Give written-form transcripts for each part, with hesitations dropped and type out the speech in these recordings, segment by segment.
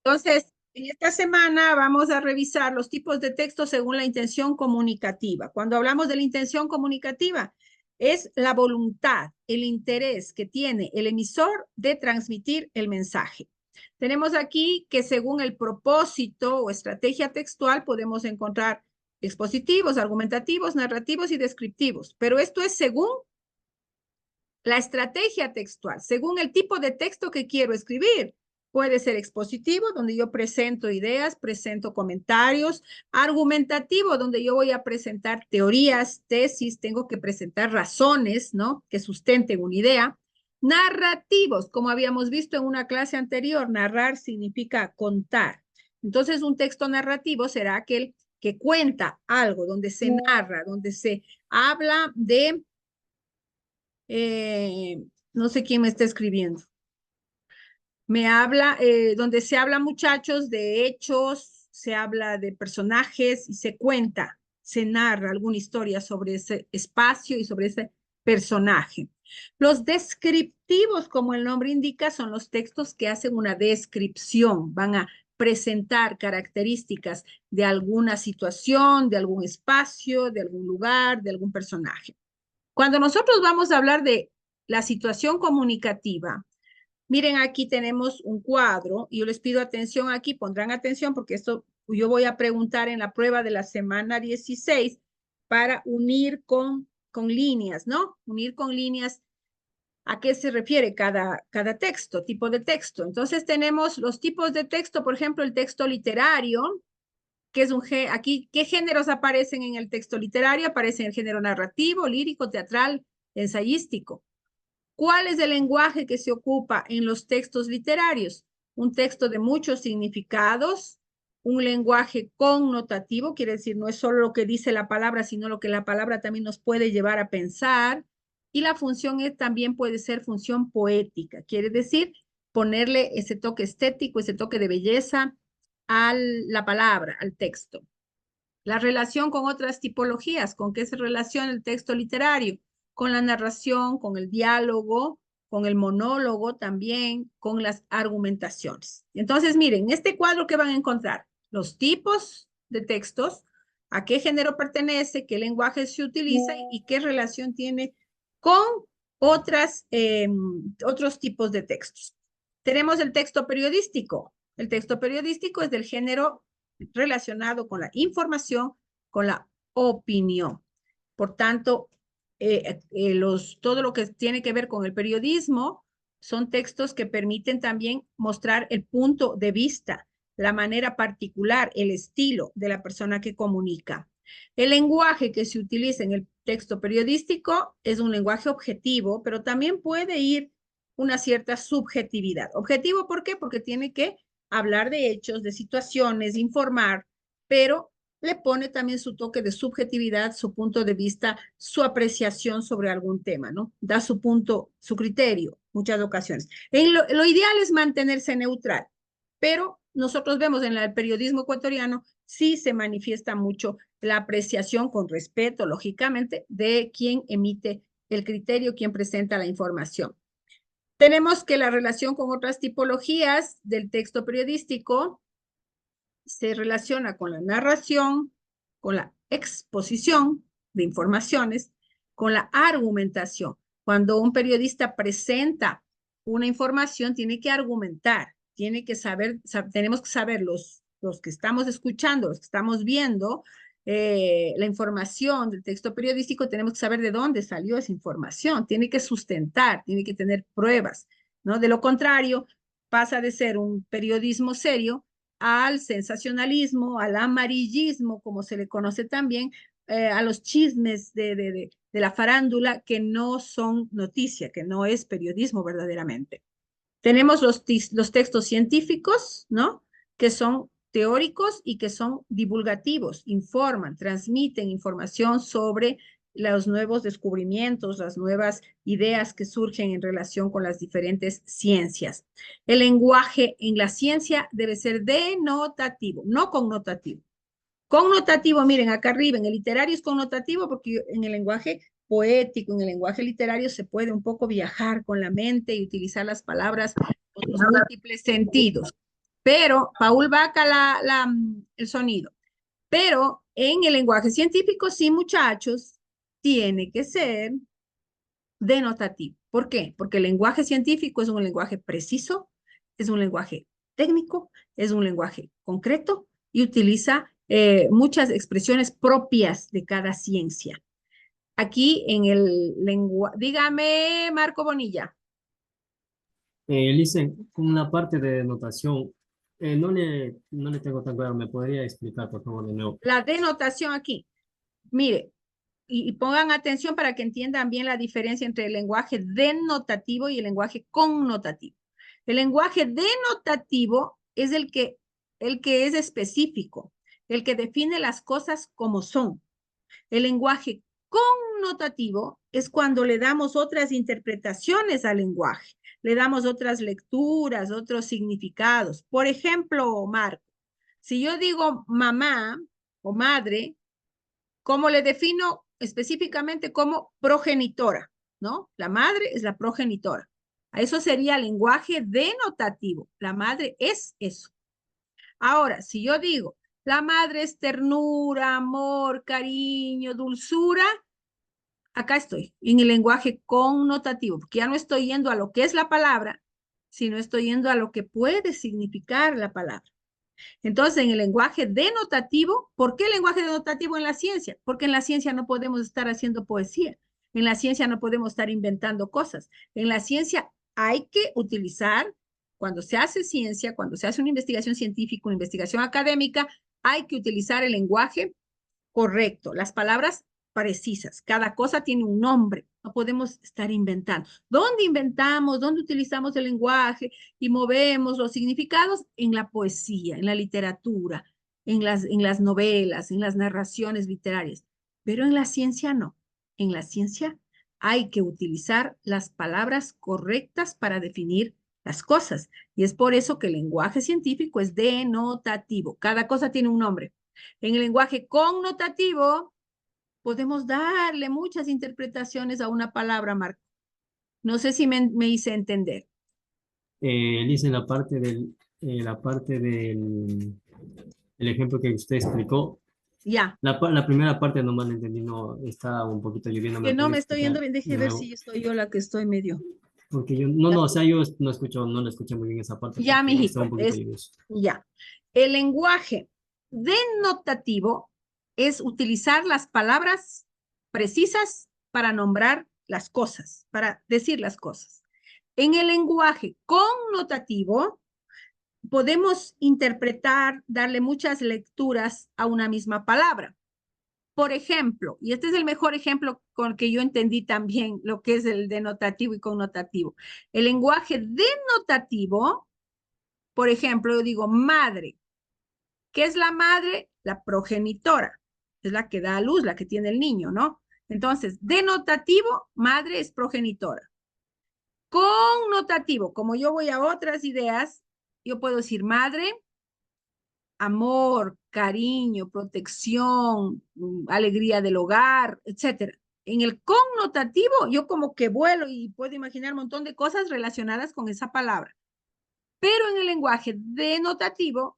Entonces, en esta semana vamos a revisar los tipos de texto según la intención comunicativa. Cuando hablamos de la intención comunicativa, es la voluntad, el interés que tiene el emisor de transmitir el mensaje. Tenemos aquí que según el propósito o estrategia textual podemos encontrar expositivos, argumentativos, narrativos y descriptivos, pero esto es según la estrategia textual, según el tipo de texto que quiero escribir. Puede ser expositivo, donde yo presento ideas, presento comentarios; argumentativo, donde yo voy a presentar teorías, tesis, tengo que presentar razones, ¿no?, que sustenten una idea; narrativos, como habíamos visto en una clase anterior, narrar significa contar. Entonces, un texto narrativo será aquel que cuenta algo, donde se narra, donde se habla de no sé quién me está escribiendo. Me habla, donde se habla, muchachos, de hechos, se habla de personajes y se cuenta, se narra alguna historia sobre ese espacio y sobre ese personaje. Los descriptivos, como el nombre indica, son los textos que hacen una descripción, van a presentar características de alguna situación, de algún espacio, de algún lugar, de algún personaje. Cuando nosotros vamos a hablar de la situación comunicativa, miren, aquí tenemos un cuadro y yo les pido atención aquí, pondrán atención porque esto yo voy a preguntar en la prueba de la semana 16 para unir con líneas, ¿no? Unir con líneas. ¿A qué se refiere cada texto, tipo de texto? Entonces tenemos los tipos de texto, por ejemplo, el texto literario, que es aquí, ¿qué géneros aparecen en el texto literario? Aparecen el género narrativo, lírico, teatral, ensayístico. ¿Cuál es el lenguaje que se ocupa en los textos literarios? Un texto de muchos significados, un lenguaje connotativo, quiere decir, no es solo lo que dice la palabra, sino lo que la palabra también nos puede llevar a pensar. Y la función también puede ser función poética, quiere decir, ponerle ese toque estético, ese toque de belleza a la palabra, al texto. La relación con otras tipologías, ¿con qué se relaciona el texto literario? Con la narración, con el diálogo, con el monólogo también, con las argumentaciones. Entonces, miren, este cuadro que van a encontrar, los tipos de textos, a qué género pertenece, qué lenguaje se utiliza y qué relación tiene con otros tipos de textos. Tenemos el texto periodístico. El texto periodístico es del género relacionado con la información, con la opinión. Por tanto, todo lo que tiene que ver con el periodismo son textos que permiten también mostrar el punto de vista, la manera particular, el estilo de la persona que comunica. El lenguaje que se utiliza en el texto periodístico es un lenguaje objetivo, pero también puede ir una cierta subjetividad. ¿Objetivo por qué? Porque tiene que hablar de hechos, de situaciones, informar, pero le pone también su toque de subjetividad, su punto de vista, su apreciación sobre algún tema, ¿no? Da su punto, su criterio, muchas ocasiones. Lo ideal es mantenerse neutral, pero nosotros vemos en el periodismo ecuatoriano sí se manifiesta mucho la apreciación con respeto, lógicamente, de quien emite el criterio, quien presenta la información. Tenemos que la relación con otras tipologías del texto periodístico se relaciona con la narración, con la exposición de informaciones, con la argumentación. Cuando un periodista presenta una información, tiene que argumentar, tiene que saber, tenemos que saber los que estamos escuchando, los que estamos viendo, la información del texto periodístico, tenemos que saber de dónde salió esa información, tiene que sustentar, tiene que tener pruebas, ¿no? De lo contrario, pasa de ser un periodismo serio al sensacionalismo, al amarillismo, como se le conoce también, a los chismes de la farándula que no son noticia, que no es periodismo verdaderamente. Tenemos los textos científicos, ¿no? Que son teóricos y que son divulgativos, informan, transmiten información sobre los nuevos descubrimientos, las nuevas ideas que surgen en relación con las diferentes ciencias. El lenguaje en la ciencia debe ser denotativo, no connotativo. Connotativo, miren, acá arriba, en el literario es connotativo porque en el lenguaje poético, en el lenguaje literario se puede un poco viajar con la mente y utilizar las palabras con los múltiples sentidos. Pero, Paul, vaca el sonido. Pero en el lenguaje científico, sí, muchachos, tiene que ser denotativo. ¿Por qué? Porque el lenguaje científico es un lenguaje preciso, es un lenguaje técnico, es un lenguaje concreto y utiliza muchas expresiones propias de cada ciencia. Aquí en el lenguaje, dígame, Marco Bonilla. Listen, con la parte de notación, no le tengo tan claro. ¿Me podría explicar, por favor, de nuevo? La denotación aquí, mire, y pongan atención para que entiendan bien la diferencia entre el lenguaje denotativo y el lenguaje connotativo. El lenguaje denotativo es el que es específico, el que define las cosas como son. El lenguaje connotativo es cuando le damos otras interpretaciones al lenguaje, le damos otras lecturas, otros significados. Por ejemplo, Marco, si yo digo mamá o madre, ¿cómo le defino específicamente como progenitora? ¿No? La madre es la progenitora. A eso sería lenguaje denotativo. La madre es eso. Ahora, si yo digo, la madre es ternura, amor, cariño, dulzura, acá estoy, en el lenguaje connotativo, porque ya no estoy yendo a lo que es la palabra, sino estoy yendo a lo que puede significar la palabra. Entonces, en el lenguaje denotativo, ¿por qué el lenguaje denotativo en la ciencia? Porque en la ciencia no podemos estar haciendo poesía, en la ciencia no podemos estar inventando cosas. En la ciencia hay que utilizar, cuando se hace ciencia, cuando se hace una investigación científica, una investigación académica, hay que utilizar el lenguaje correcto, las palabras precisas. Cada cosa tiene un nombre. No podemos estar inventando. ¿Dónde inventamos? ¿Dónde utilizamos el lenguaje y movemos los significados? En la poesía, en la literatura, en las novelas, en las narraciones literarias. Pero en la ciencia no. En la ciencia hay que utilizar las palabras correctas para definir las cosas. Y es por eso que el lenguaje científico es denotativo. Cada cosa tiene un nombre. En el lenguaje connotativo podemos darle muchas interpretaciones a una palabra, Marco. No sé si me hice entender. Listen, la parte del el ejemplo que usted explicó, Ya, la primera parte nomás la entendí, no, está un poquito lloviendo. ¿Me que no puede me estoy yendo explicar bien. Deje de ver si nuevo? estoy yo la que estoy medio. Porque yo, no, Ya, no, o sea, yo no escucho, no le escuché muy bien esa parte ya, porque está un mijito, poquito lluvioso. ya. El lenguaje denotativo es utilizar las palabras precisas para nombrar las cosas, para decir las cosas. En el lenguaje connotativo, podemos interpretar, darle muchas lecturas a una misma palabra. Por ejemplo, y este es el mejor ejemplo con el que yo entendí también lo que es el denotativo y connotativo. El lenguaje denotativo, por ejemplo, yo digo madre. ¿Qué es la madre? La progenitora. Es la que da a luz, la que tiene el niño, ¿no? Entonces, denotativo, madre es progenitora. Connotativo, como yo voy a otras ideas, yo puedo decir madre, amor, cariño, protección, alegría del hogar, etcétera. En el connotativo, yo como que vuelo y puedo imaginar un montón de cosas relacionadas con esa palabra. Pero en el lenguaje denotativo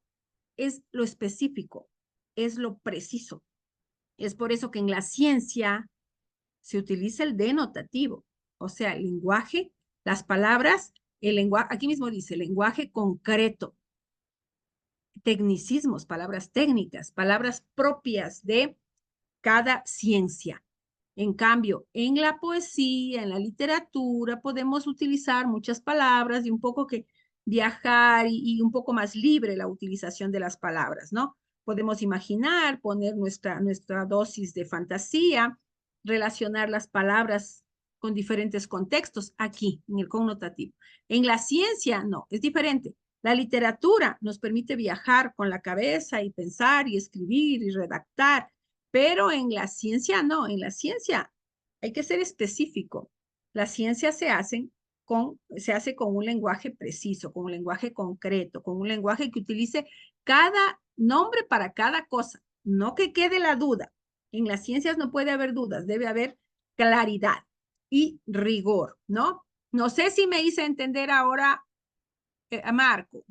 es lo específico, es lo preciso. Es por eso que en la ciencia se utiliza el denotativo, o sea, el lenguaje, las palabras, el lenguaje, aquí mismo dice, lenguaje concreto, tecnicismos, palabras técnicas, palabras propias de cada ciencia. En cambio, en la poesía, en la literatura, podemos utilizar muchas palabras y un poco que viajar y un poco más libre la utilización de las palabras, ¿no? Podemos imaginar, poner nuestra dosis de fantasía, relacionar las palabras con diferentes contextos aquí, en el connotativo. En la ciencia, no, es diferente. La literatura nos permite viajar con la cabeza y pensar y escribir y redactar, pero en la ciencia no, en la ciencia hay que ser específico. La ciencia se hace con un lenguaje preciso, con un lenguaje concreto, con un lenguaje que utilice cada nombre para cada cosa, no que quede la duda. En las ciencias no puede haber dudas, debe haber claridad y rigor, ¿no? No sé si me hice entender ahora, Marco.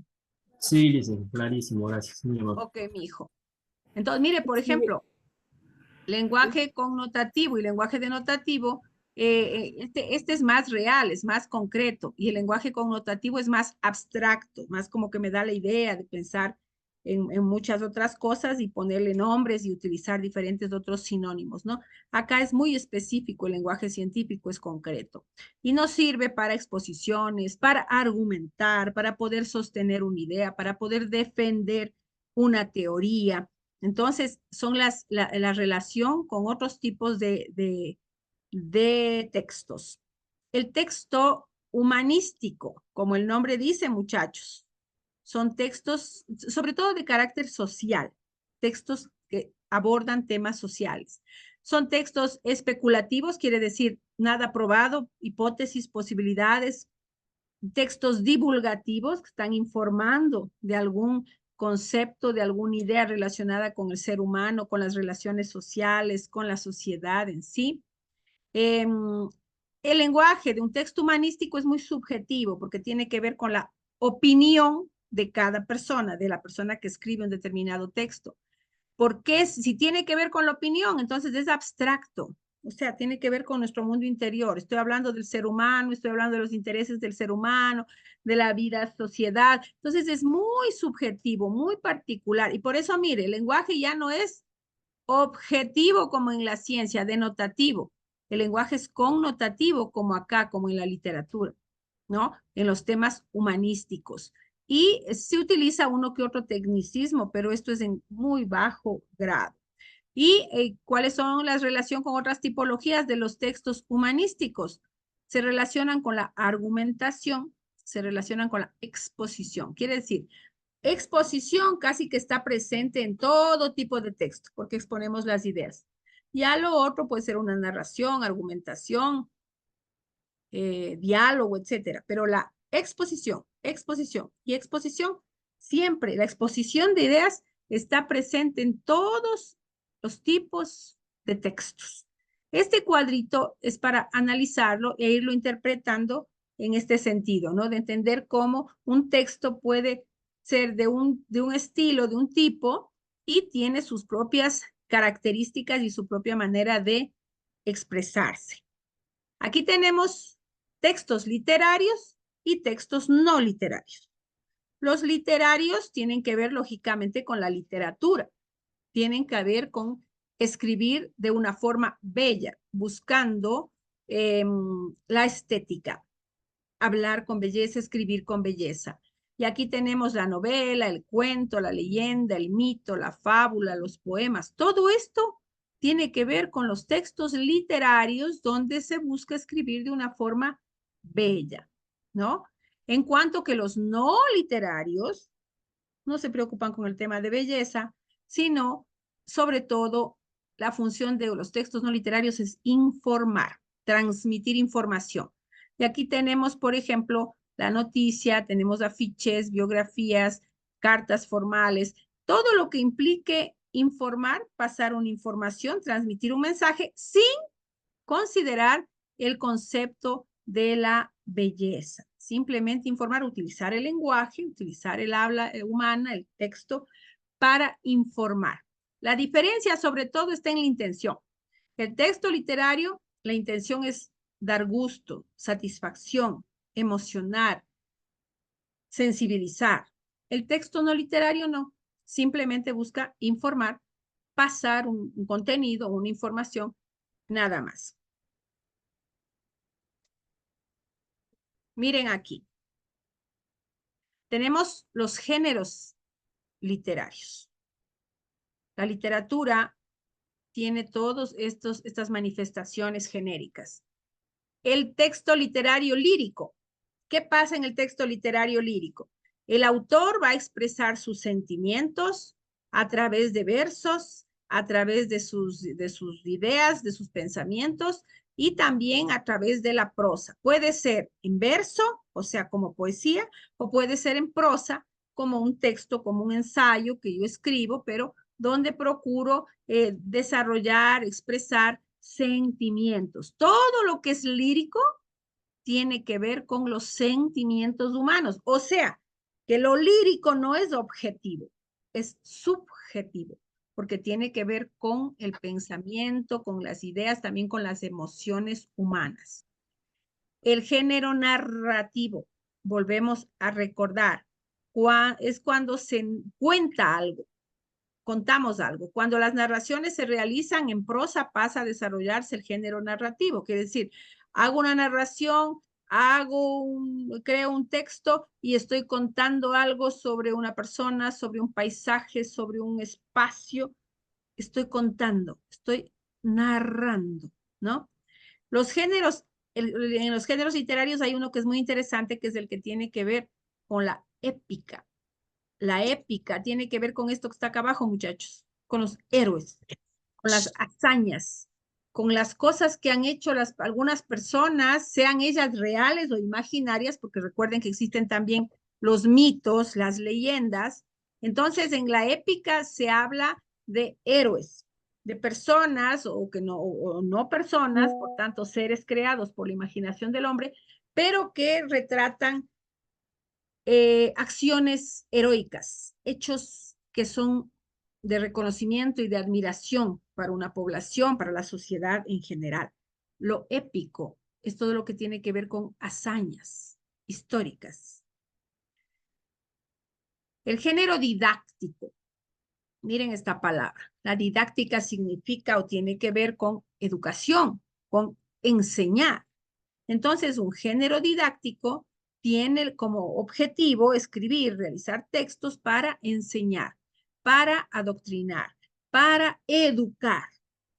Sí, dice, clarísimo, gracias. Muy amable. Ok, mi hijo. Entonces, mire, por Sí, ejemplo, lenguaje connotativo y lenguaje denotativo, este es más real, es más concreto, y el lenguaje connotativo es más abstracto, más como que me da la idea de pensar en muchas otras cosas y ponerle nombres y utilizar diferentes otros sinónimos, ¿no? Acá es muy específico, el lenguaje científico es concreto y nos sirve para exposiciones, para argumentar, para poder sostener una idea, para poder defender una teoría. Entonces, son la relación con otros tipos de textos. El texto humanístico, como el nombre dice, muchachos, son textos, sobre todo de carácter social, textos que abordan temas sociales. Son textos especulativos, quiere decir nada probado, hipótesis, posibilidades, textos divulgativos que están informando de algún concepto, de alguna idea relacionada con el ser humano, con las relaciones sociales, con la sociedad en sí. Eh, el lenguaje de un texto humanístico es muy subjetivo porque tiene que ver con la opinión de cada persona, de la persona que escribe un determinado texto. Porque si tiene que ver con la opinión, entonces es abstracto. O sea, tiene que ver con nuestro mundo interior. Estoy hablando del ser humano, estoy hablando de los intereses del ser humano, de la vida, sociedad. Entonces es muy subjetivo, muy particular. Y por eso, mire, el lenguaje ya no es objetivo como en la ciencia, denotativo. El lenguaje es connotativo como acá, como en la literatura, ¿no? En los temas humanísticos. Y se utiliza uno que otro tecnicismo, pero esto es en muy bajo grado. ¿Y cuáles son las relaciones con otras tipologías de los textos humanísticos? Se relacionan con la argumentación, se relacionan con la exposición. Quiere decir, exposición casi que está presente en todo tipo de texto, porque exponemos las ideas. Ya lo otro puede ser una narración, argumentación, diálogo, etcétera. Pero la exposición, exposición y exposición, siempre la exposición de ideas está presente en todos los tipos de textos. Este cuadrito es para analizarlo e irlo interpretando en este sentido, ¿no? De entender cómo un texto puede ser de un estilo, de un tipo, y tiene sus propias características y su propia manera de expresarse. Aquí tenemos textos literarios y textos no literarios. Los literarios tienen que ver lógicamente con la literatura, tienen que ver con escribir de una forma bella, buscando la estética, hablar con belleza, escribir con belleza. Y aquí tenemos la novela, el cuento, la leyenda, el mito, la fábula, los poemas. Todo esto tiene que ver con los textos literarios donde se busca escribir de una forma bella, ¿no? En cuanto que los no literarios no se preocupan con el tema de belleza, sino sobre todo la función de los textos no literarios es informar, transmitir información. Y aquí tenemos, por ejemplo, la noticia, tenemos afiches, biografías, cartas formales, todo lo que implique informar, pasar una información, transmitir un mensaje sin considerar el concepto de la belleza. Simplemente informar, utilizar el lenguaje, utilizar el habla humana, el texto, para informar. La diferencia sobre todo está en la intención. El texto literario, la intención es dar gusto, satisfacción, emocionar, sensibilizar. El texto no literario no, simplemente busca informar, pasar un contenido, una información, nada más. Miren aquí. Tenemos los géneros literarios. La literatura tiene todas estas manifestaciones genéricas. El texto literario lírico. ¿Qué pasa en el texto literario lírico? El autor va a expresar sus sentimientos a través de versos, a través de sus ideas, de sus pensamientos y también a través de la prosa. Puede ser en verso, o sea, como poesía, o puede ser en prosa, como un texto, como un ensayo que yo escribo, pero donde procuro desarrollar, expresar sentimientos. Todo lo que es lírico tiene que ver con los sentimientos humanos. O sea, que lo lírico no es objetivo, es subjetivo, porque tiene que ver con el pensamiento, con las ideas, también con las emociones humanas. El género narrativo, volvemos a recordar, es cuando se cuenta algo, contamos algo. Cuando las narraciones se realizan en prosa, pasa a desarrollarse el género narrativo. Quiere decir, hago una narración, creo un texto y estoy contando algo sobre una persona, sobre un paisaje, sobre un espacio. Estoy contando, estoy narrando, ¿no? Los géneros, en los géneros literarios hay uno que es muy interesante, que es el que tiene que ver con la épica. La épica tiene que ver con esto que está acá abajo, muchachos, con los héroes, con las hazañas, con las cosas que han hecho algunas personas, sean ellas reales o imaginarias, porque recuerden que existen también los mitos, las leyendas. Entonces, en la épica se habla de héroes, de personas o no personas, por tanto, seres creados por la imaginación del hombre, pero que retratan acciones heroicas, hechos que son de reconocimiento y de admiración para una población, para la sociedad en general. Lo épico es todo lo que tiene que ver con hazañas históricas. El género didáctico, miren esta palabra. La didáctica significa o tiene que ver con educación, con enseñar. Entonces, un género didáctico tiene como objetivo escribir, realizar textos para enseñar, para adoctrinar, para educar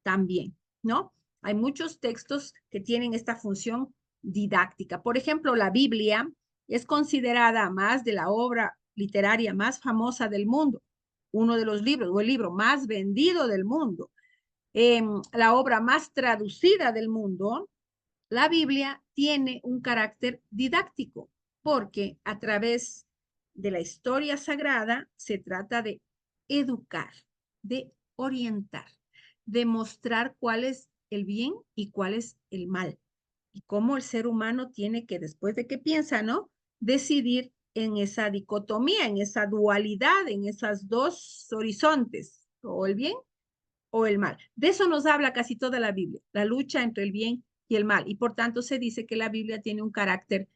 también, ¿no? Hay muchos textos que tienen esta función didáctica. Por ejemplo, la Biblia es considerada más de la obra literaria más famosa del mundo, uno de los libros o el libro más vendido del mundo, la obra más traducida del mundo. La Biblia tiene un carácter didáctico porque a través de la historia sagrada se trata de educar, de orientar, de mostrar cuál es el bien y cuál es el mal y cómo el ser humano tiene que, después de que piensa, ¿no? Decidir en esa dicotomía, en esa dualidad, en esas dos horizontes, o el bien o el mal. De eso nos habla casi toda la Biblia, la lucha entre el bien y el mal. Y por tanto se dice que la Biblia tiene un carácter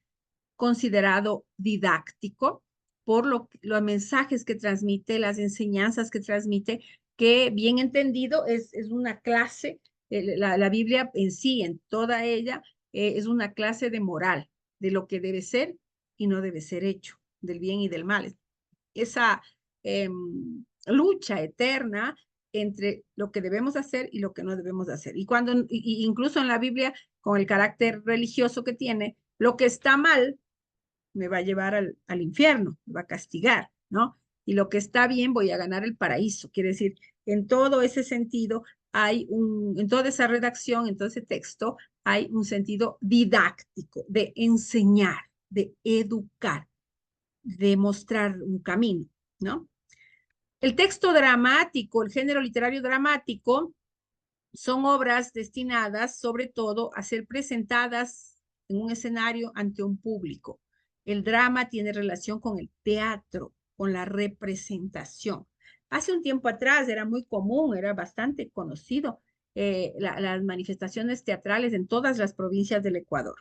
considerado didáctico por los mensajes que transmite, las enseñanzas que transmite, que bien entendido es una clase, la Biblia en sí, en toda ella, es una clase de moral, de lo que debe ser y no debe ser hecho, del bien y del mal. Esa lucha eterna entre lo que debemos hacer y lo que no debemos hacer. Y incluso en la Biblia, con el carácter religioso que tiene, lo que está mal me va a llevar al infierno, me va a castigar, ¿no? Y lo que está bien voy a ganar el paraíso. Quiere decir, en todo ese sentido en toda esa redacción, en todo ese texto, hay un sentido didáctico, de enseñar, de educar, de mostrar un camino, ¿no? El texto dramático, el género literario dramático, son obras destinadas sobre todo a ser presentadas en un escenario ante un público. El drama tiene relación con el teatro, con la representación. Hace un tiempo atrás era muy común, era bastante conocido las manifestaciones teatrales en todas las provincias del Ecuador.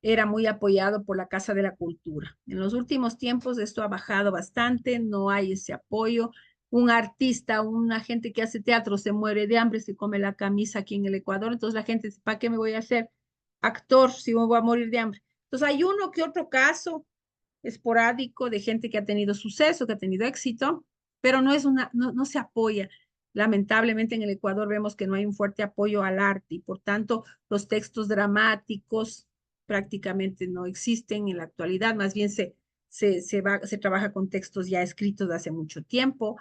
Era muy apoyado por la Casa de la Cultura. En los últimos tiempos esto ha bajado bastante, no hay ese apoyo. Un artista, una gente que hace teatro se muere de hambre, se come la camisa aquí en el Ecuador, entonces la gente dice, ¿para qué me voy a hacer actor si me voy a morir de hambre? Entonces hay uno que otro caso esporádico de gente que ha tenido suceso, que ha tenido éxito, pero no se apoya. Lamentablemente en el Ecuador vemos que no hay un fuerte apoyo al arte y por tanto los textos dramáticos prácticamente no existen en la actualidad, más bien se trabaja con textos ya escritos de hace mucho tiempo.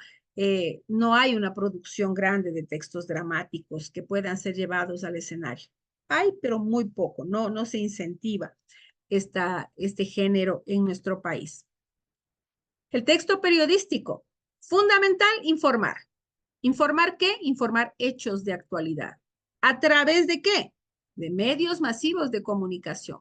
No hay una producción grande de textos dramáticos que puedan ser llevados al escenario. Hay, pero muy poco, no se incentiva este género en nuestro país. El texto periodístico, fundamental, informar. ¿Informar qué? Informar hechos de actualidad. ¿A través de qué? De medios masivos de comunicación.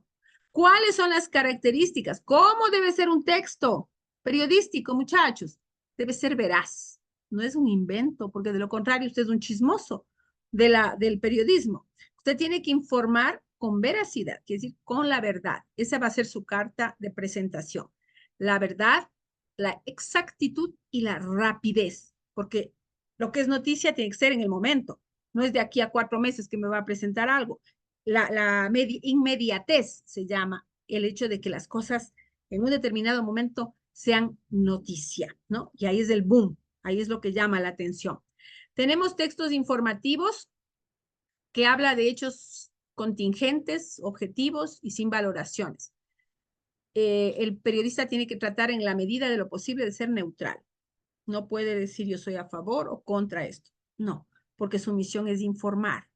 ¿Cuáles son las características? ¿Cómo debe ser un texto? Periodístico, muchachos, debe ser veraz. No es un invento, porque de lo contrario usted es un chismoso del periodismo. Usted tiene que informar con veracidad, quiere decir con la verdad. Esa va a ser su carta de presentación. La verdad, la exactitud y la rapidez, porque lo que es noticia tiene que ser en el momento. No es de aquí a 4 meses que me va a presentar algo. La inmediatez se llama el hecho de que las cosas en un determinado momento sean noticia, ¿no? Y ahí es el boom, ahí es lo que llama la atención. Tenemos textos informativos que habla de hechos contingentes, objetivos y sin valoraciones. El periodista tiene que tratar en la medida de lo posible de ser neutral. No puede decir yo soy a favor o contra esto. No, porque su misión es informar,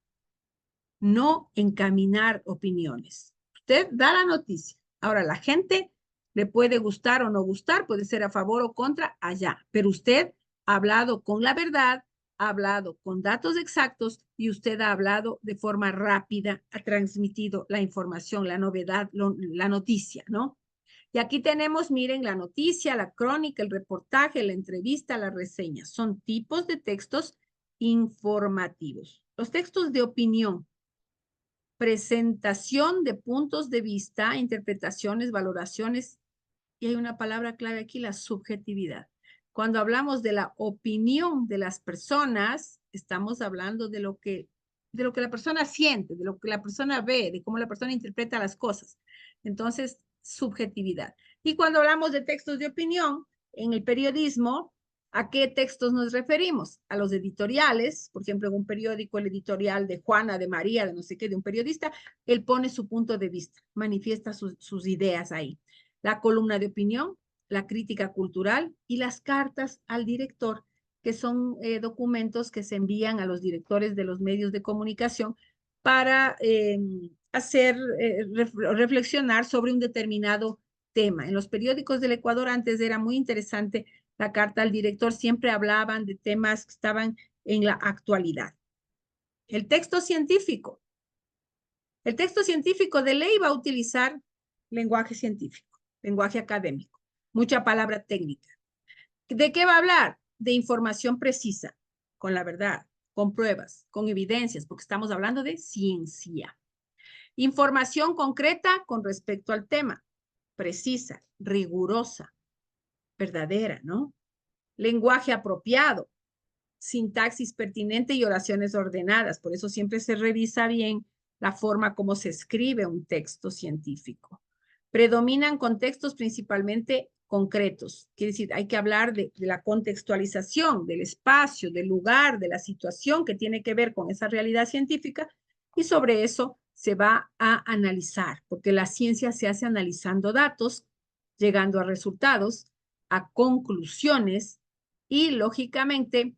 no encaminar opiniones. Usted da la noticia. Ahora, la gente le puede gustar o no gustar, puede ser a favor o contra, allá. Pero usted ha hablado con la verdad, ha hablado con datos exactos y usted ha hablado de forma rápida, ha transmitido la información, la novedad, la noticia, ¿no? Y aquí tenemos, miren, la noticia, la crónica, el reportaje, la entrevista, la reseña. Son tipos de textos informativos. Los textos de opinión, presentación de puntos de vista, interpretaciones, valoraciones, y hay una palabra clave aquí, la subjetividad. Cuando hablamos de la opinión de las personas, estamos hablando de lo que la persona siente, de lo que la persona ve, de cómo la persona interpreta las cosas. Entonces, subjetividad. Y cuando hablamos de textos de opinión, en el periodismo, ¿a qué textos nos referimos? A los editoriales, por ejemplo, en un periódico, el editorial de Juana, de María, de no sé qué, de un periodista, él pone su punto de vista, manifiesta sus ideas ahí. La columna de opinión, la crítica cultural y las cartas al director, que son documentos que se envían a los directores de los medios de comunicación para hacer reflexionar sobre un determinado tema. En los periódicos del Ecuador antes era muy interesante la carta al director, siempre hablaban de temas que estaban en la actualidad. El texto científico. El texto científico de ley va a utilizar lenguaje científico, lenguaje académico, mucha palabra técnica. ¿De qué va a hablar? De información precisa, con la verdad, con pruebas, con evidencias, porque estamos hablando de ciencia. Información concreta con respecto al tema, precisa, rigurosa, verdadera, ¿no? Lenguaje apropiado, sintaxis pertinente y oraciones ordenadas. Por eso siempre se revisa bien la forma como se escribe un texto científico. Predominan contextos principalmente concretos. Quiere decir, hay que hablar de la contextualización, del espacio, del lugar, de la situación que tiene que ver con esa realidad científica y sobre eso se va a analizar, porque la ciencia se hace analizando datos, llegando a resultados, a conclusiones y, lógicamente,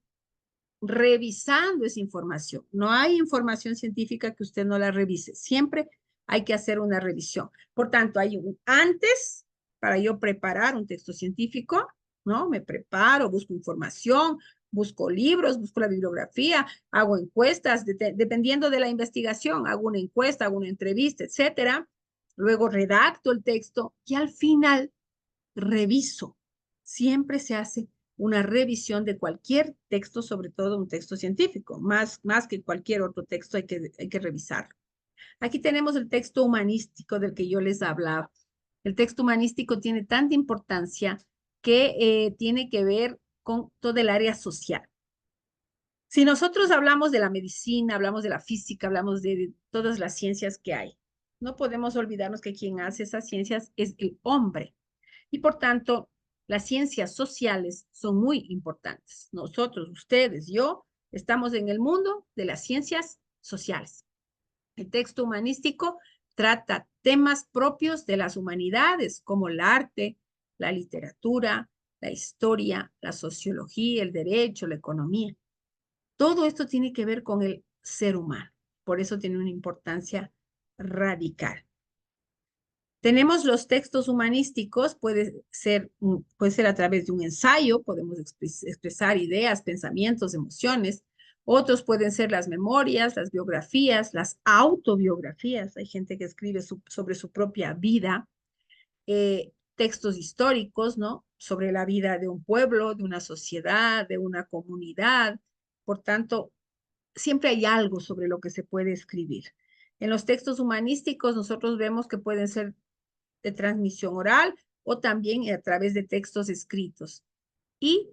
revisando esa información. No hay información científica que usted no la revise. Siempre hay que hacer una revisión. Por tanto, hay un antes para yo preparar un texto científico, ¿no? Me preparo, busco información, busco libros, busco la bibliografía, hago encuestas, dependiendo de la investigación, hago una encuesta, hago una entrevista, etcétera. Luego redacto el texto y al final reviso. Siempre se hace una revisión de cualquier texto, sobre todo un texto científico, más que cualquier otro texto hay que revisarlo. Aquí tenemos el texto humanístico del que yo les hablaba. El texto humanístico tiene tanta importancia que tiene que ver con todo el área social. Si nosotros hablamos de la medicina, hablamos de la física, hablamos de todas las ciencias que hay, no podemos olvidarnos que quien hace esas ciencias es el hombre. Y por tanto, las ciencias sociales son muy importantes. Nosotros, ustedes, yo, estamos en el mundo de las ciencias sociales. El texto humanístico trata temas propios de las humanidades, como el arte, la literatura, la historia, la sociología, el derecho, la economía. Todo esto tiene que ver con el ser humano. Por eso tiene una importancia radical. Tenemos los textos humanísticos, puede ser a través de un ensayo, podemos expresar ideas, pensamientos, emociones. Otros pueden ser las memorias, las biografías, las autobiografías. Hay gente que escribe sobre su propia vida. textos históricos, ¿no? Sobre la vida de un pueblo, de una sociedad, de una comunidad. Por tanto, siempre hay algo sobre lo que se puede escribir. En los textos humanísticos nosotros vemos que pueden ser de transmisión oral o también a través de textos escritos. Y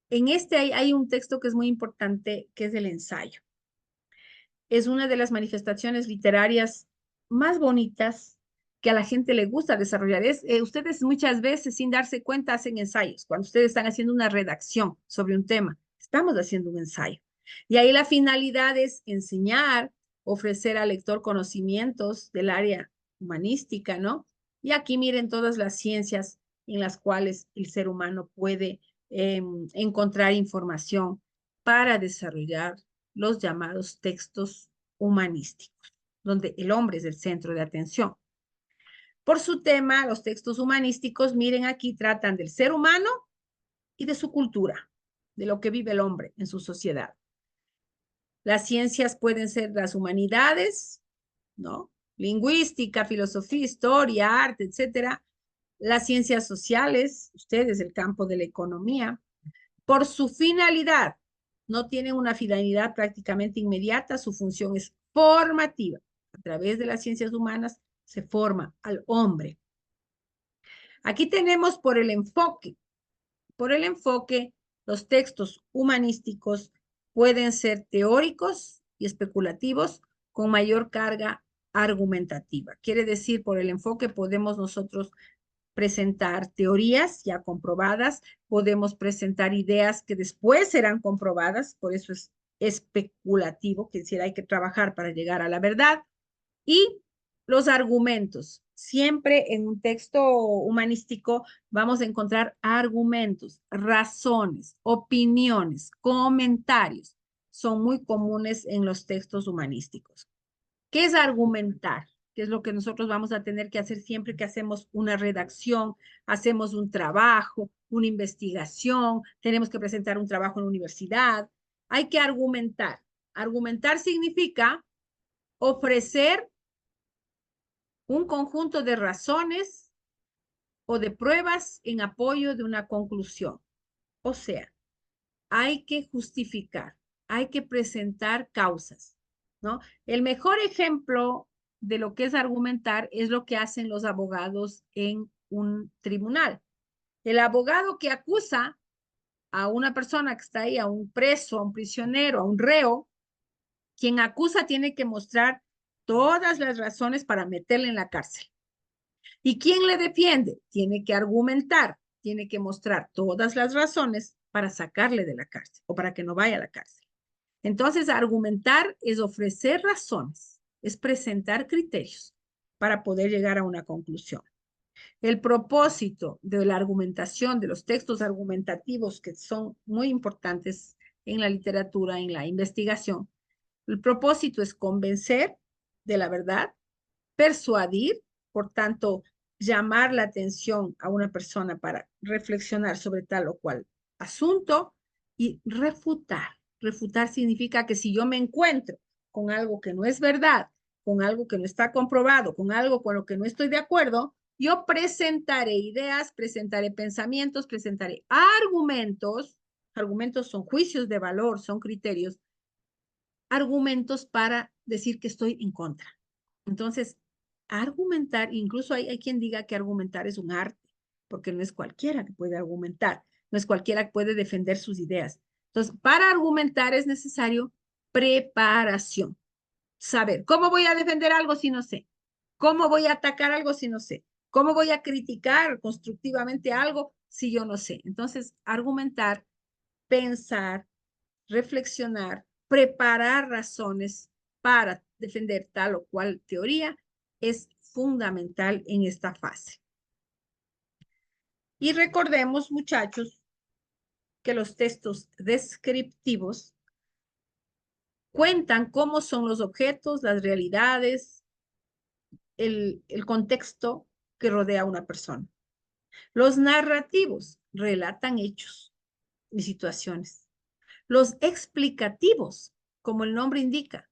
en este hay un texto que es muy importante, que es el ensayo. Es una de las manifestaciones literarias más bonitas que a la gente le gusta desarrollar. Ustedes muchas veces, sin darse cuenta, hacen ensayos. Cuando ustedes están haciendo una redacción sobre un tema, estamos haciendo un ensayo. Y ahí la finalidad es enseñar, ofrecer al lector conocimientos del área humanística, ¿no? Y aquí miren todas las ciencias en las cuales el ser humano puede encontrar información para desarrollar los llamados textos humanísticos, donde el hombre es el centro de atención. Por su tema, los textos humanísticos, miren aquí, tratan del ser humano y de su cultura, de lo que vive el hombre en su sociedad. Las ciencias pueden ser las humanidades, ¿no? Lingüística, filosofía, historia, arte, etcétera. Las ciencias sociales, ustedes, el campo de la economía. Por su finalidad, no tienen una finalidad prácticamente inmediata, su función es formativa. A través de las ciencias humanas se forma al hombre. Aquí tenemos por el enfoque. Por el enfoque, los textos humanísticos pueden ser teóricos y especulativos con mayor carga argumentativa. Quiere decir, por el enfoque podemos nosotros presentar teorías ya comprobadas, podemos presentar ideas que después serán comprobadas, por eso es especulativo, que decir, hay que trabajar para llegar a la verdad, y los argumentos. Siempre en un texto humanístico vamos a encontrar argumentos, razones, opiniones, comentarios. Son muy comunes en los textos humanísticos. ¿Qué es argumentar? ¿Qué es lo que nosotros vamos a tener que hacer siempre que hacemos una redacción, hacemos un trabajo, una investigación, tenemos que presentar un trabajo en la universidad? Hay que argumentar. Argumentar significa ofrecer un conjunto de razones o de pruebas en apoyo de una conclusión. O sea, hay que justificar, hay que presentar causas, ¿no? El mejor ejemplo de lo que es argumentar es lo que hacen los abogados en un tribunal. El abogado que acusa a una persona que está ahí, a un preso, a un prisionero, a un reo, quien acusa tiene que mostrar todas las razones para meterle en la cárcel. ¿Y quién le defiende? Tiene que argumentar, tiene que mostrar todas las razones para sacarle de la cárcel o para que no vaya a la cárcel. Entonces, argumentar es ofrecer razones, es presentar criterios para poder llegar a una conclusión. El propósito de la argumentación, de los textos argumentativos que son muy importantes en la literatura, en la investigación, el propósito es convencer de la verdad, persuadir, por tanto, llamar la atención a una persona para reflexionar sobre tal o cual asunto y refutar. Refutar significa que si yo me encuentro con algo que no es verdad, con algo que no está comprobado, con algo con lo que no estoy de acuerdo, yo presentaré ideas, presentaré pensamientos, presentaré argumentos. Argumentos son juicios de valor, son criterios, argumentos para decir que estoy en contra. Entonces, argumentar, incluso hay quien diga que argumentar es un arte, porque no es cualquiera que puede argumentar, no es cualquiera que puede defender sus ideas. Entonces, para argumentar es necesario preparación, saber cómo voy a defender algo si no sé, cómo voy a atacar algo si no sé, cómo voy a criticar constructivamente algo si yo no sé. Entonces, argumentar, pensar, reflexionar, preparar razones para defender tal o cual teoría es fundamental en esta fase. Y recordemos, muchachos, que los textos descriptivos cuentan cómo son los objetos, las realidades, el contexto que rodea a una persona. Los narrativos relatan hechos y situaciones. Los explicativos, como el nombre indica,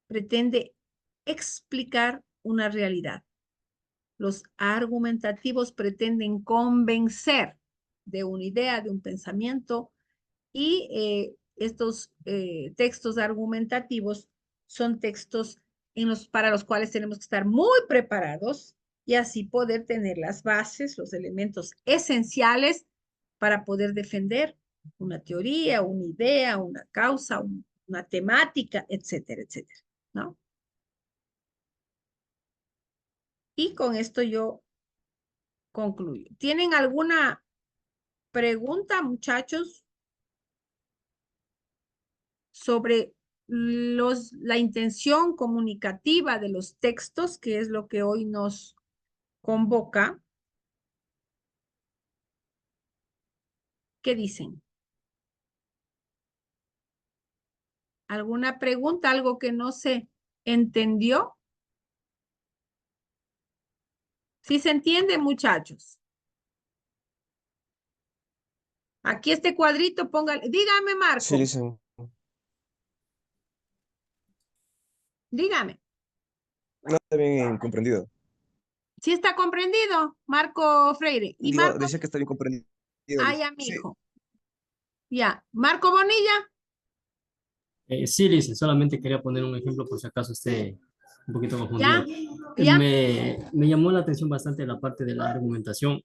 pretende explicar una realidad. Los argumentativos pretenden convencer de una idea, de un pensamiento, y estos textos argumentativos son textos para los cuales tenemos que estar muy preparados y así poder tener las bases, los elementos esenciales para poder defender una teoría, una idea, una causa, una temática, etcétera, etcétera, ¿no? Y con esto yo concluyo. ¿Tienen alguna pregunta, muchachos, sobre la intención comunicativa de los textos, que es lo que hoy nos convoca? ¿Qué dicen? ¿Alguna pregunta, algo que no se entendió? ¿Sí se entiende, muchachos? Aquí este cuadrito, póngale. Dígame, Sí, Marco. listen. Dígame. No está bien comprendido. ¿Sí está comprendido, Marco Freire? Y Digo, Marco, decía que está bien comprendido. ah, Liz. ya, mi Sí, hijo. Ya. Marco Bonilla. Sí, Liz, solamente quería poner un ejemplo por si acaso esté un poquito Ya, confundido. ya. Me llamó la atención bastante la parte de la argumentación,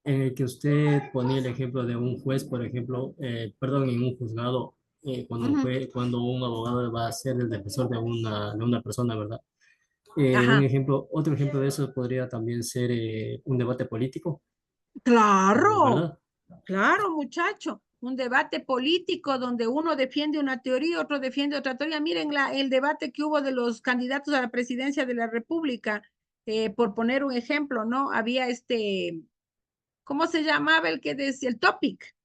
en el que usted ponía el ejemplo de un juez, por ejemplo, perdón, en un juzgado, Ujú. cuando un abogado va a ser el defensor de una persona, ¿verdad? Ajá. Otro ejemplo de eso podría también ser un debate político, Claro. ¿verdad? Claro, muchacho, un debate político donde uno defiende una teoría, otro defiende otra teoría. Miren el debate que hubo de los candidatos a la presidencia de la República, por poner un ejemplo, ¿no? Había ¿cómo se llamaba el que decía? El Topic,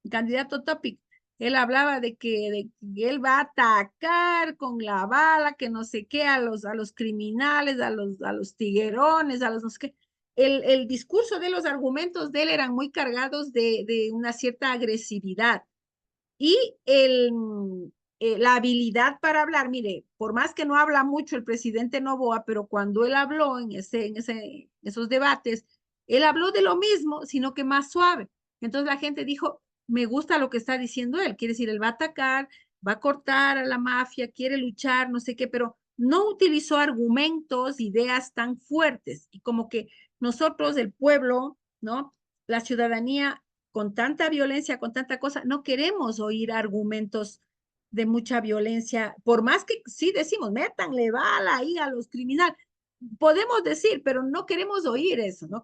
el candidato Topic. Él hablaba de que él va a atacar con la bala, que no sé qué, a los criminales, a los tiguerones, a los no sé qué. El discurso de los argumentos de él eran muy cargados de una cierta agresividad. Y la habilidad para hablar, mire, por más que no habla mucho el presidente Noboa, pero cuando él habló esos debates, él habló de lo mismo, sino que más suave. Entonces la gente dijo, me gusta lo que está diciendo él, quiere decir, él va a atacar, va a cortar a la mafia, quiere luchar, no sé qué, pero no utilizó argumentos, ideas tan fuertes y como que nosotros, el pueblo, ¿no? La ciudadanía con tanta violencia, con tanta cosa, no queremos oír argumentos de mucha violencia, por más que sí decimos, métanle bala ahí a los criminales, podemos decir, pero no queremos oír eso, no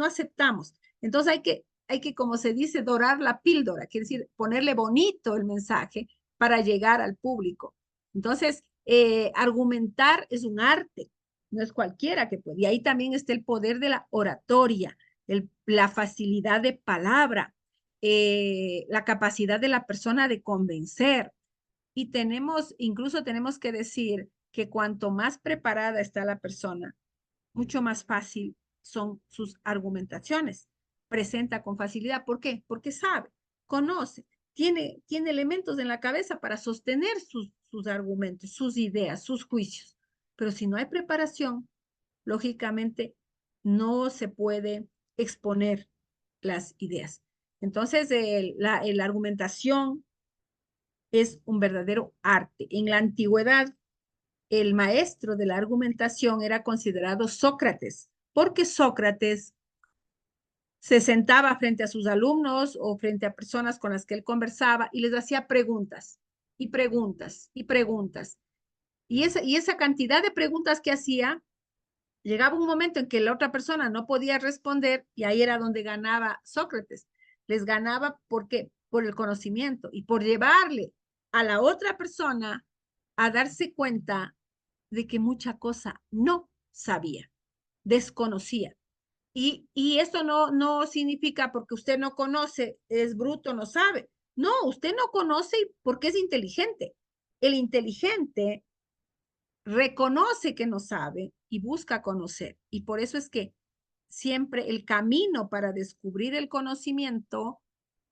aceptamos. Entonces hay que, como se dice, dorar la píldora, quiere decir, ponerle bonito el mensaje para llegar al público. Entonces, argumentar es un arte, no es cualquiera que puede. Y ahí también está el poder de la oratoria, la facilidad de palabra, la capacidad de la persona de convencer. Y incluso tenemos que decir que cuanto más preparada está la persona, mucho más fácil son sus argumentaciones. Presenta con facilidad. ¿Por qué? Porque sabe, conoce, tiene elementos en la cabeza para sostener sus argumentos, sus ideas, sus juicios. Pero si no hay preparación, lógicamente no se puede exponer las ideas. Entonces, la argumentación es un verdadero arte. En la antigüedad, el maestro de la argumentación era considerado Sócrates, porque Sócrates se sentaba frente a sus alumnos o frente a personas con las que él conversaba y les hacía preguntas y preguntas y preguntas. Y esa cantidad de preguntas que hacía, llegaba un momento en que la otra persona no podía responder y ahí era donde ganaba Sócrates. Les ganaba porque por el conocimiento y por llevarle a la otra persona a darse cuenta de que mucha cosa no sabía, desconocía. Y esto no significa porque usted no conoce, es bruto, no sabe. No, usted no conoce porque es inteligente. El inteligente reconoce que no sabe y busca conocer. Y por eso es que siempre el camino para descubrir el conocimiento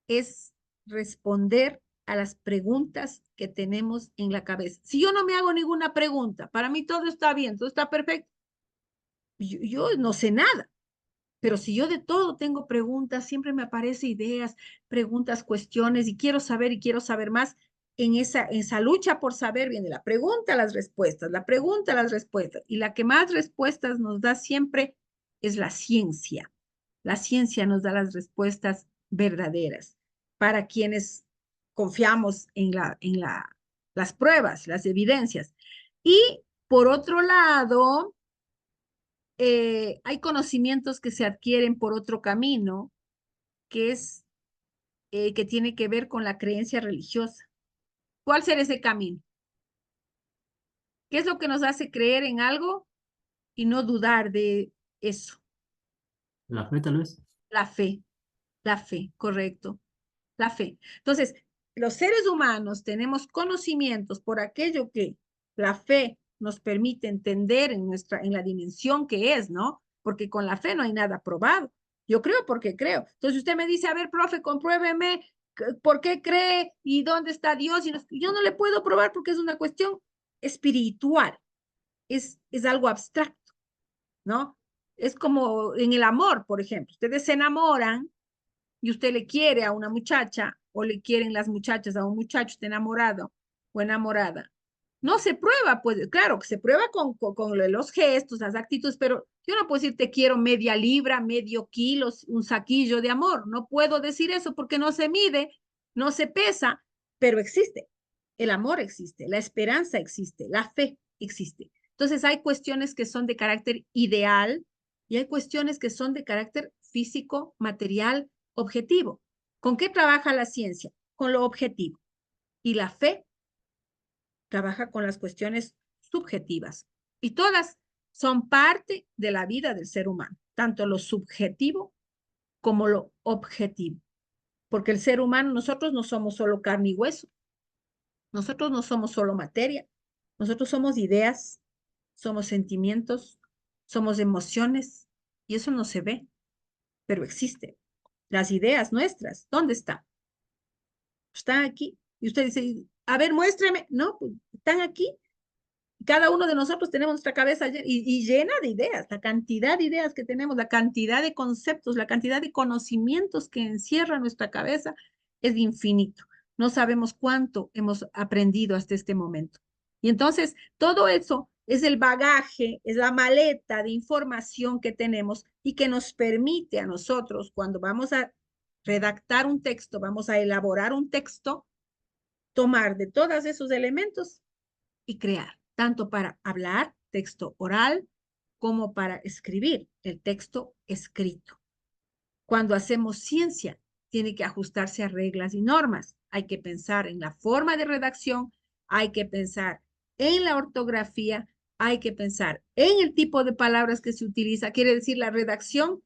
es responder a las preguntas que tenemos en la cabeza. Si yo no me hago ninguna pregunta, para mí todo está bien, todo está perfecto. Yo no sé nada, pero si yo de todo tengo preguntas, siempre me aparecen ideas, preguntas, cuestiones, y quiero saber más. En esa lucha por saber, viene la pregunta, las respuestas, la pregunta, las respuestas. Y la que más respuestas nos da siempre es la ciencia. La ciencia nos da las respuestas verdaderas para quienes confiamos las pruebas, las evidencias. Y por otro lado, hay conocimientos que se adquieren por otro camino, que es que tiene que ver con la creencia religiosa. ¿Cuál será ese camino? ¿Qué es lo que nos hace creer en algo y no dudar de eso? La fe tal vez. La fe, correcto, la fe. Entonces, los seres humanos tenemos conocimientos por aquello que la fe nos permite entender en la dimensión que es, ¿no? Porque con la fe no hay nada probado. Yo creo porque creo. Entonces usted me dice, a ver, profe, compruébeme por qué cree y dónde está Dios. Yo no le puedo probar porque es una cuestión espiritual, es algo abstracto, ¿no? Es como en el amor, por ejemplo. Ustedes se enamoran y usted le quiere a una muchacha o le quieren las muchachas a un muchacho, está enamorado o enamorada. No se prueba, pues claro que se prueba con los gestos, las actitudes, pero yo no puedo decir te quiero media libra, medio kilo, un saquillo de amor. No puedo decir eso porque no se mide, no se pesa, pero existe. El amor existe, la esperanza existe, la fe existe. Entonces hay cuestiones que son de carácter ideal y hay cuestiones que son de carácter físico, material, objetivo. ¿Con qué trabaja la ciencia? Con lo objetivo. Y la fe trabaja con las cuestiones subjetivas. Y todas son parte de la vida del ser humano, tanto lo subjetivo como lo objetivo. Porque el ser humano, nosotros no somos solo carne y hueso, nosotros no somos solo materia, nosotros somos ideas, somos sentimientos, somos emociones, y eso no se ve, pero existe. Las ideas nuestras, ¿dónde están? Están aquí. Y usted dice, a ver, muéstreme. No, pues están aquí. Cada uno de nosotros tenemos nuestra cabeza y llena de ideas, la cantidad de ideas que tenemos, la cantidad de conceptos, la cantidad de conocimientos que encierra nuestra cabeza es infinito. No sabemos cuánto hemos aprendido hasta este momento. Y entonces, todo eso es el bagaje, es la maleta de información que tenemos y que nos permite a nosotros, cuando vamos a redactar un texto, vamos a elaborar un texto, tomar de todos esos elementos y crear, tanto para hablar, texto oral, como para escribir el texto escrito. Cuando hacemos ciencia, tiene que ajustarse a reglas y normas. Hay que pensar en la forma de redacción, hay que pensar en la ortografía, hay que pensar en el tipo de palabras que se utiliza. Quiere decir, la redacción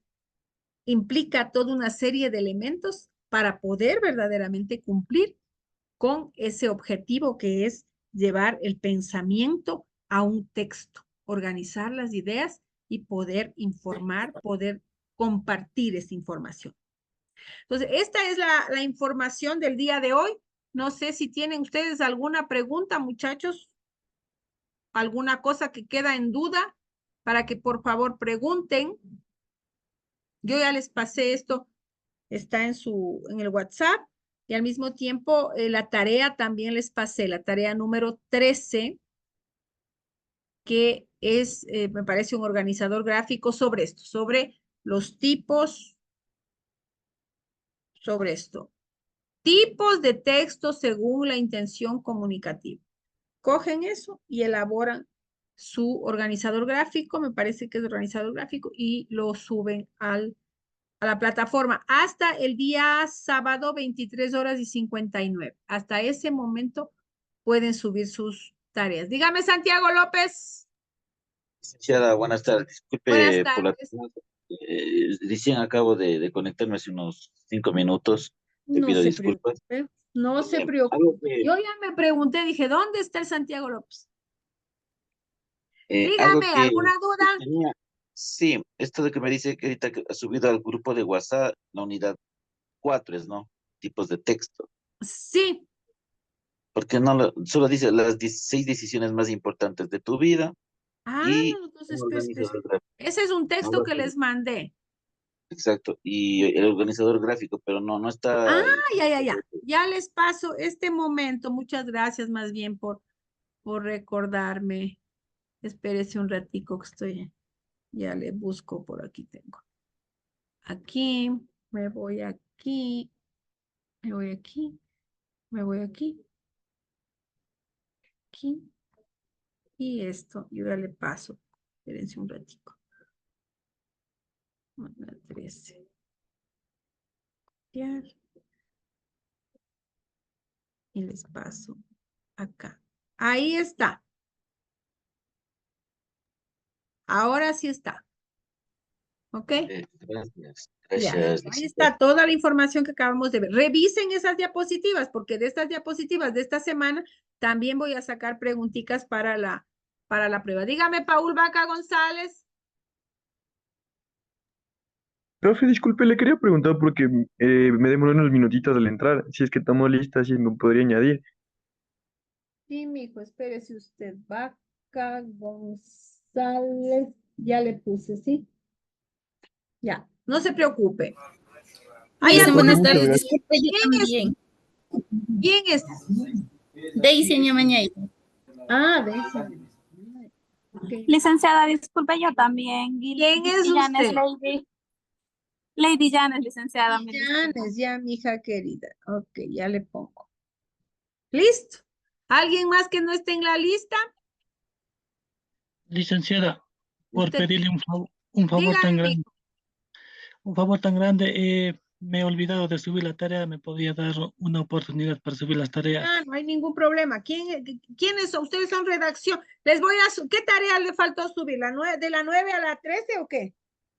implica toda una serie de elementos para poder verdaderamente cumplir con ese objetivo que es llevar el pensamiento a un texto, organizar las ideas y poder informar, poder compartir esa información. Entonces, esta es la información del día de hoy. No sé si tienen ustedes alguna pregunta, muchachos, alguna cosa que queda en duda, para que por favor pregunten. Yo ya les pasé esto, está en el WhatsApp y al mismo tiempo la tarea también les pasé, la tarea número 13, que es, me parece, un organizador gráfico sobre esto, sobre los tipos, sobre esto. Tipos de texto según la intención comunicativa. Cogen eso y elaboran su organizador gráfico, me parece que es organizador gráfico, y lo suben a la plataforma hasta el día sábado 23 horas y 59. Hasta ese momento pueden subir sus tareas. Dígame, Santiago López. Licenciada, buenas tardes. Buenas Disculpe por la tardes. tardanza. Recién acabo de conectarme hace unos 5 minutos. Le No pido se disculpas. preocupe, no se Algo preocupe. que, Yo ya me pregunté, dije, ¿dónde está el Santiago López? algo Dígame, que ¿alguna duda? tenía, sí, esto de que me dice que ahorita que ha subido al grupo de WhatsApp la unidad 4, ¿no? Tipos de texto. Sí, Porque no solo dice las 16 decisiones más importantes de tu vida, Ah, y entonces, un organizador gráfico. ese es un texto Algo que así. les mandé. Exacto, y el organizador gráfico, pero no está. Ah, ya. Ya les paso este momento. Muchas gracias más bien por recordarme. Espérese un ratico que estoy, ya le busco por aquí tengo. Aquí, me voy aquí, me voy aquí, me voy aquí, aquí, y esto, yo ya le paso. Espérense un ratico. 13. Copiar. Y les paso acá. Ahí está. Ahora sí está. ¿Ok? Gracias, Ya, gracias, ahí licenciado. está toda la información que acabamos de ver. Revisen esas diapositivas, porque de estas diapositivas de esta semana también voy a sacar preguntitas para la prueba. Dígame, Paul Vaca González. Profe, disculpe, le quería preguntar porque me demoré unos minutitos al entrar. Si es que estamos listas, si me podría añadir. Sí, mijo, espérese usted. Vaca González. Ya le puse, ¿sí? Ya, no se preocupe. Hay Ya, Dicen profe, algunos. buenas muchas tardes, gracias. disculpe, yo también. ¿Quién es? Daisy Ñamañay. Ah, de ese. Ok. Licenciada, disculpe, yo también. ¿Quién es Janes, usted? Lady Janes, licenciada, me disculpa. Janes, ya, mi hija querida. Ok, ya le pongo. ¿Listo? ¿Alguien más que no esté en la lista? Licenciada, por Usted, pedirle un favor tan dígame, grande, mijo. me he olvidado de subir la tarea, ¿me podría dar una oportunidad para subir las tareas? Ah, no hay ningún problema. ¿Quiénes son? Ustedes son redacción. ¿Qué tarea le faltó subir? ¿De la 9 a la 13 o qué?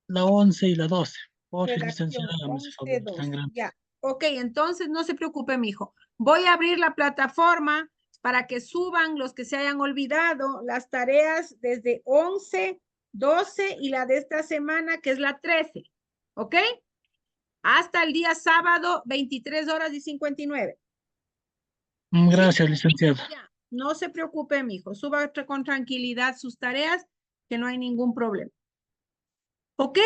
La 11 y la 12. Por fin, Redacción, licenciada, hágame ese 11, favor tan 12. grande. Ya. Ok, entonces no se preocupe, mijo. Voy a abrir la plataforma para que suban los que se hayan olvidado las tareas desde 11, 12 y la de esta semana, que es la 13. ¿Ok? Hasta el día sábado, 23 horas y 59. ¿Sí? Gracias, licenciada. Ya. No se preocupe, mijo. Suba con tranquilidad sus tareas, que no hay ningún problema. ¿Ok?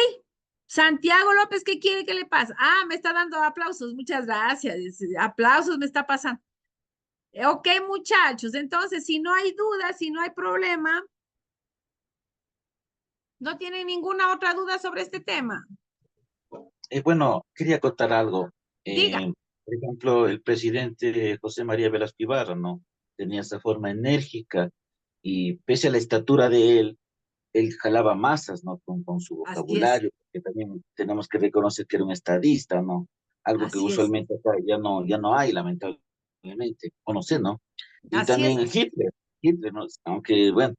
Santiago López, ¿qué quiere que le pase? Ah, me está dando aplausos. Muchas gracias. Aplausos me está pasando. Ok, muchachos. Entonces, si no hay duda, si no hay problema, ¿no tienen ninguna otra duda sobre este tema? Bueno, quería contar algo. Diga. Por ejemplo, el presidente José María Velasco Ibarra, ¿no? Tenía esa forma enérgica y pese a la estatura de él jalaba masas, ¿no? Con su Así es. vocabulario, que también tenemos que reconocer que era un estadista, ¿no? Algo que Así es. usualmente acá ya no hay, lamentablemente, o no sé, ¿no? Y Así es. también Hitler, ¿no? Aunque, bueno,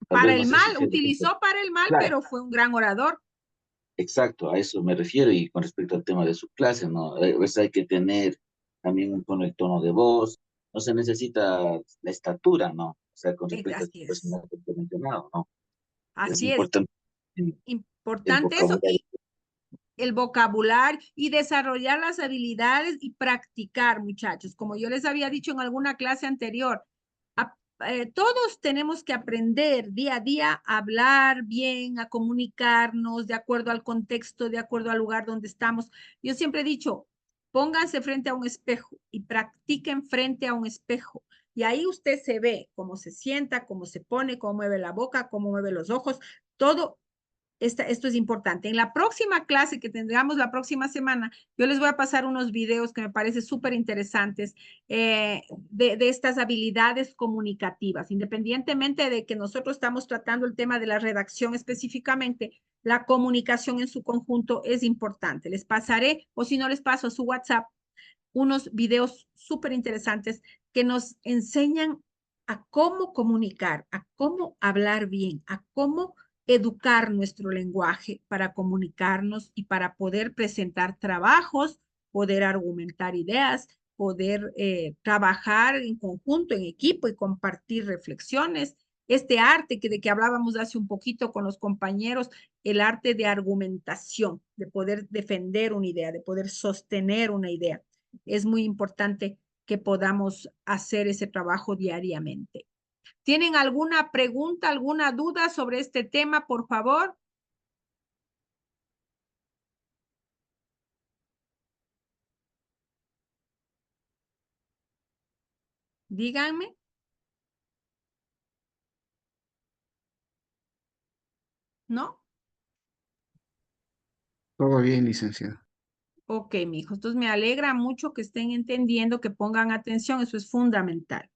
tal Para vez no el sé si mal, sea... utilizó para el mal, Claro, pero fue un gran orador. exacto, a eso me refiero y con respecto al tema de su clase, ¿no? Pues hay que tener también con el tono de voz, no se necesita la estatura, ¿no? O sea, con respecto a Así este es. personaje que he mencionado, ¿no? Es Así es. importante el Importante eso. vocabulario. El vocabulario y desarrollar las habilidades y practicar, muchachos. Como yo les había dicho en alguna clase anterior, todos tenemos que aprender día a día a hablar bien, a comunicarnos de acuerdo al contexto, de acuerdo al lugar donde estamos. Yo siempre he dicho, pónganse frente a un espejo y practiquen frente a un espejo. Y ahí usted se ve cómo se sienta, cómo se pone, cómo mueve la boca, cómo mueve los ojos, todo. Esto es importante. En la próxima clase que tendremos la próxima semana, yo les voy a pasar unos videos que me parecen súper interesantes de estas habilidades comunicativas. Independientemente de que nosotros estamos tratando el tema de la redacción específicamente, la comunicación en su conjunto es importante. Les pasaré, o si no les paso a su WhatsApp, unos videos súper interesantes que nos enseñan a cómo comunicar, a cómo hablar bien, a cómo educar nuestro lenguaje para comunicarnos y para poder presentar trabajos, poder argumentar ideas, poder trabajar en conjunto, en equipo y compartir reflexiones. Este arte de que hablábamos hace un poquito con los compañeros, el arte de argumentación, de poder defender una idea, de poder sostener una idea. Es muy importante que podamos hacer ese trabajo diariamente. ¿Tienen alguna pregunta, alguna duda sobre este tema, por favor? Díganme. ¿No? Todo bien, licenciado. Ok, mijo. Entonces me alegra mucho que estén entendiendo, que pongan atención. Eso es fundamental.